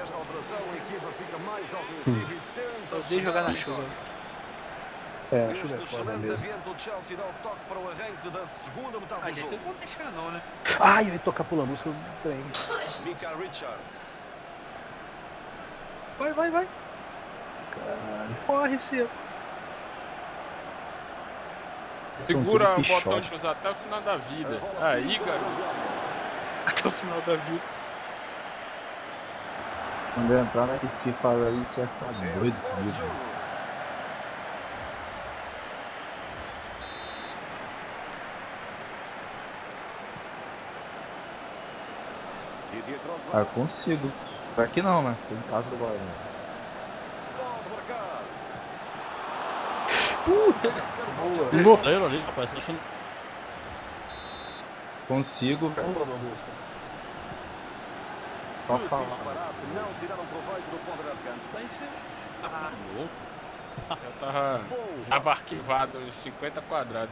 esta alteração, a equipa fica mais ofensiva e tenta odeio jogar na chuva. É, a chuva é foda excelente mesmo. ambiente, o Chelsea dá o toque para o arranque da segunda metade do Gente, jogo. vocês vão deixar não, né? Ai, eu ia tocar pula música do trem. Mika Richards. Vai. Caralho. Corre, Ciro. Segura o São tudo botão pichote. de usar até o final da vida. Aí, garoto. Até o final da vida. Quando eu entrar nesse FIFA aí, você ia ficar doido Fora de comigo. jogo. Didier Ah, Drogba. eu consigo. Por aqui não, né? Tô em casa agora. Né? Pode marcar. Boa. No goleiro ali, rapaz. Tá achando... Consigo, velho. Só Que falar. disparate, não tiraram proveito do ponto de canto. Vai ser. Ah, louco. Eu tava arquivado em 50 quadrados.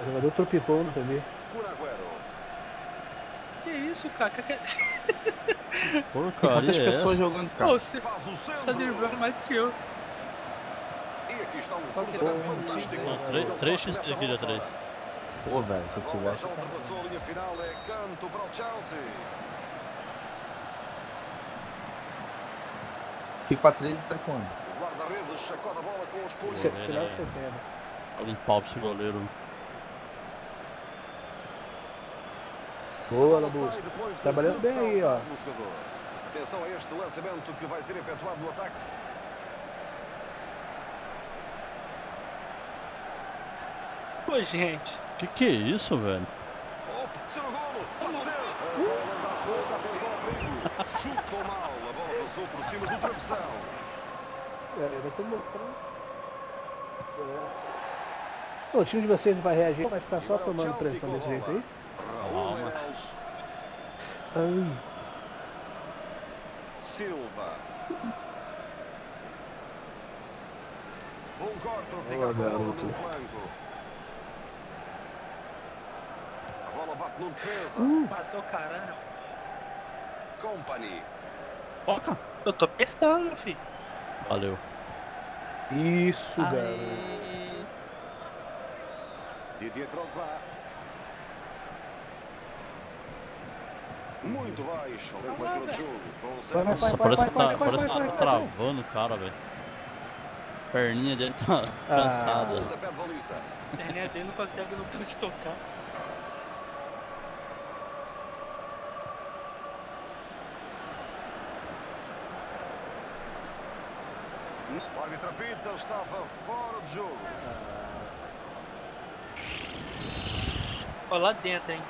O jogador tropicou no TV. Curaguero. que isso, cara? Porcaria Quantas é pessoas essa? jogando, Pô, cara? você Faz o está centro. driblando mais que eu. E aqui está um Só que cruzamento bom, fantástico. Não, 3x aqui já 3. Pô, velho, se A eu bola tivesse. já ultrapassou a linha final, é canto para o Chelsea. Fico pra 13 segundos. O guarda-redes sacode a bola com os punhos. Boa, velho. Um pau pra esse goleiro. Boa, A bola Labu. sai depois de Trabalhando bem aí, ó. ressaltar no jogador. Atenção a este lançamento que vai ser efetuado no ataque. Pô, gente. Que é isso, velho? Oh, pode ser o golo, pode ser. A bola anda solta, atenção ao perigo. Chutou mal, a bola passou por cima do travessão. Eu tô mostrando. O time de vocês vai reagir, vai ficar só Agora o tomando Chelsea pressão com a desse jeito bola. aí? Raul Meireles, Ai, Silva. Bom corte, fica Boa, com a bola garoto. no flanco. A bola bate no defesa. Bateu caralho. Company. Toca. Eu tô apertando, meu filho. Valeu. isso, garoto. Aê. Didier Drogba. Muito baixo, a leitura de jogo. Vai, vai, Nossa, vai, parece vai, que tá, vai, parece vai, que vai, tá vai. travando o cara, velho. Perninha dele tá cansada. Pontapé de baliza. A perninha dele não consegue no tudo de tocar. O árbitro apita, estava fora de jogo. Ó, lá dentro, hein.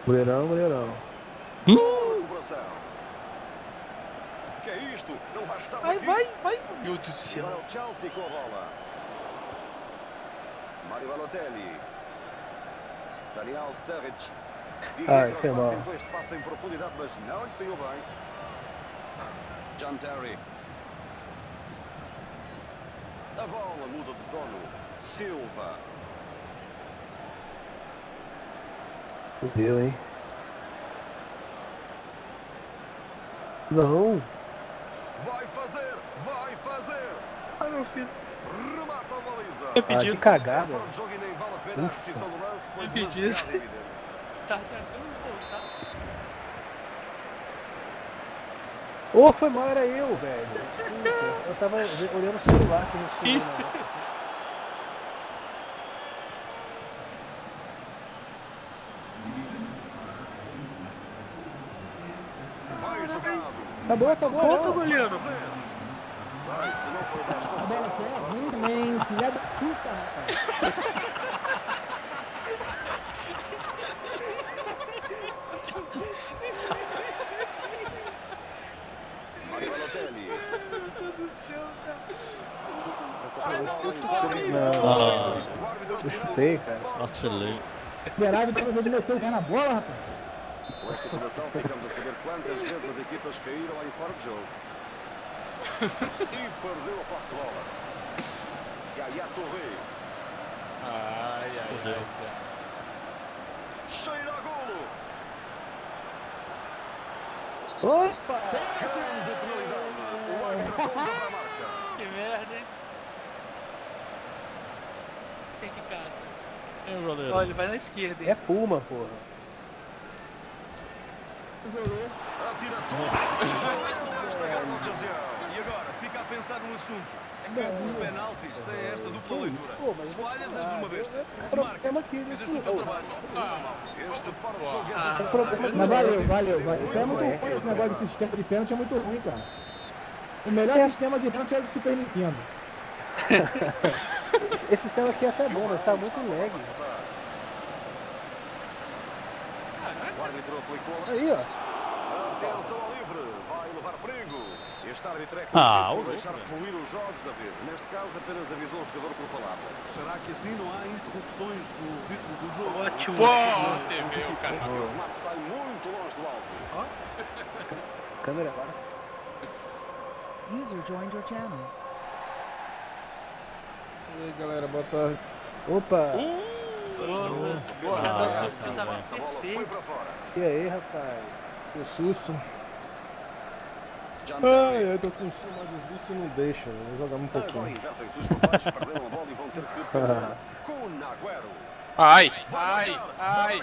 Goleirão, goleirão. Boa recuperação. Que é isto? Ele vai estar Vai, aqui. vai. Meu Deus do E céu. agora o Chelsea com a bola. Mario Balotelli. Daniel Sturridge. Ai, foi mal. tentou este passe em profundidade, mas não lhe saiu bem. John Terry. A bola muda de dono. Silva. Fudeu, hein? Não. Vai fazer, vai fazer. Ai, meu filho. Remata a baliza. Eu Ah, pedi. que cagada. Fora de jogo e nem vale a pena a Ufa. repetição do lance. Foi Eu pedi demasiado isso. evidente. Tá tentando voltar. Ô, foi mal, era eu, velho. Puta, eu tava olhando o celular que não tinha nada. Vai jogado. Acabou, acabou. Volta, não. goleiro. Vai, se não foi desta ação, próximo do Bem, filha da puta, rapaz. Mario Balotelli. Meu Deus do céu, cara. Não, O árbitro eu final. chutei, cara. Vacilei. Esperava pra ver de meter o pé na bola, rapaz. Com esta informação ficamos a saber quantas vezes as equipas caíram em fora de jogo. E perdeu a posse de bola. Yaya Touré. Ai, Deus. Cheira a golo. Opa! Grande penalidade. O árbitro aponta para a marca. Que merda, hein? Tem que cara. E o goleiro? Olha, ele vai na esquerda, hein? É Puma, porra. Atira tudo. Nesta grande ocasião. E agora, fica a pensar num assunto. É que os penaltis têm esta dupla leitura. Pô, mas Se eu vou falhas, falar, és uma besta. é Se problema marcas, aqui, fizeste o teu trabalho. Este fora de jogo Ah, é É problema Mas do valeu. Isso é muito ruim, esse negócio de sistema de pênalti é muito ruim, cara. O melhor sistema de pênalti é o do Super Nintendo. Esse sistema aqui é até bom, mas tá muito lag. O árbitro aplicou. Aí, ó. Atenção ao livre. Vai levar perigo. Este árbitro é Ah, conhecido por o deixar louco, fluir os jogos, David. Neste caso, apenas avisou o jogador por palavra. Será que assim não há interrupções no ritmo do jogo? Ótimo. Pô, TV, o cara. O remate sai muito longe do alvo. Câmera baixa. User joined your channel. E aí, galera, boa tarde. Opa! Desastroso. Fez Porra, um nós passe. precisava Essa bola foi perfeito. para fora. E aí, rapaz? Tô susto. John Ai, Terry. eu tô com fome, mas o vício não deixa. Vou jogar um Agora pouquinho. invertem-se os papéis, perderam a bola e vão ter que defender. Kun Agüero. Ai, ai.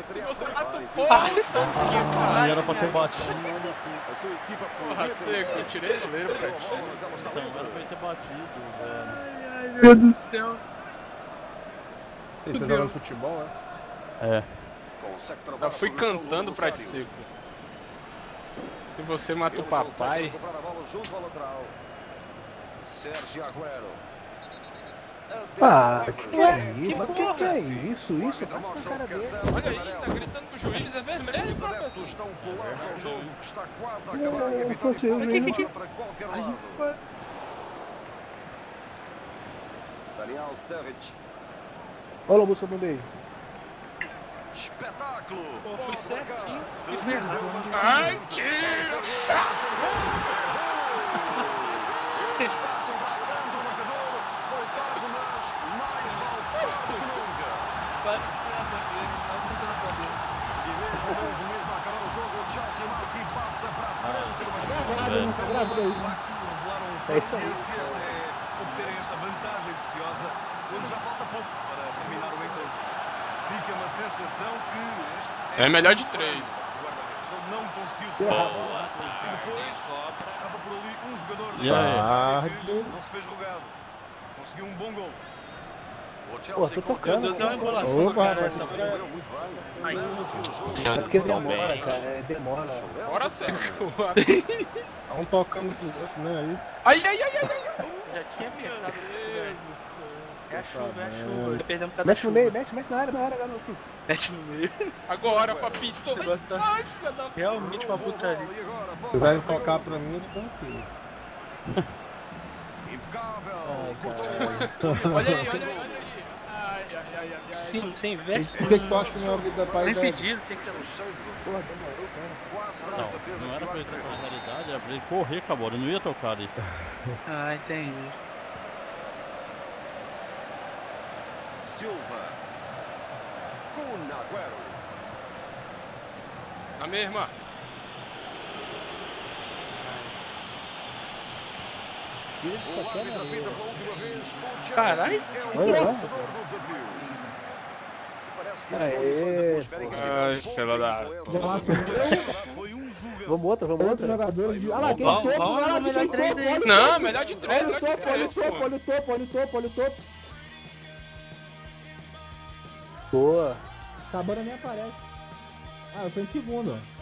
Se você mata o povo, Aí era pra ter batido. A sua equipa porra seco, eu tirei o goleiro pra ti. mas ela está Então, era pra livre. ele ter batido, velho. Ai, meu Deus do céu. Ele tá jogando futebol, é? É. Consegue travar Eu fui a progressão do cantando pra ti adversário. seco. Se você mata o Ele consegue papai, recuperar a bola junto ao lateral. Sérgio Agüero. Ah, Atenção, que livre. é isso? Mas que é isso? O Isso? árbitro Bate mostra na cara o dele. cartão olha aí, amarelo. tá gritando que o juiz é vermelho, Os adeptos professor. estão colados ao jogo, que está quase a Não, acabar e a vitória fosse eu pode mesmo. levar para qualquer lado. Daniel Sturridge. Olha o Lúcio no meio. Espetáculo! Pô, foi Pode marcar. certinho. Que User ferrado. joined your Ai, channel. tiro! Espaço para a frente do marcador. Foi tarde, mas mais vale tarde que nunca. Quase que na bandeira, quase que na bandeira. E mesmo a acabar o jogo, o Chelsea marca e passa para a frente do marcador. Grávido aí. Revelaram É isso aí. paciência obterem esta vantagem preciosa quando já falta pouco para terminar o encontro. Fica uma sensação que este É melhor de 3. o guarda-redes. Ele não conseguiu se Boa e depois estava por ali um jogador E aí? que não se fez rogado. Conseguiu um bom gol. O Pô, Chelsea tô tocando. Meu Deus, é uma embolação do Opa, cara rapaz, essa que história é porra. essa? muito bem. Ai. É porque demora, cara. É, demora. Bora seco. Um tocando pro outro, né? Ai. Já tinha apertado tudo, velho. É a chuva, é a Puta chuva. merda. Perdemos cada Mete no chuva. meio, mete na área, garoto. Mete no meio. Agora, papito. Agora tá- Ai, filha da... Realmente uma putaria. E agora, Se quiserem tocar pra mim, eu dou aqui. impecável. Ai, Cortou. Olha aí. Ai. Sim, sem veste. Por que tu acha que minha vida é pra Nem ideia? pedido, tinha que ser. Porra, demorou, cara. Quase tenho Não, certeza não que era pra vai ele ter pegar. personalidade, era pra ele correr, acabou. Ele não ia tocar ali. Ah, entendi. Silva. Kun Agüero. Na mesma. O árbitro apita pela última vez. O Chelsea Caralho. é o Olha lá. vencedor do desafio. Parece que as Aê, condições atmosféricas Ai, tiveram filha da- foi um jogador. Vamos outra. Outros jogadores de. Ah lá, quem Vamos, topo, vamos olha lá, no melhor quem três topo, aí. olha o Não, topo. melhor de 3, Olha o melhor de topo, olha o 3. topo, olha o topo, olha o topo, olha o topo. Boa. Sabana nem aparece. Ah, eu tô em segundo, ó.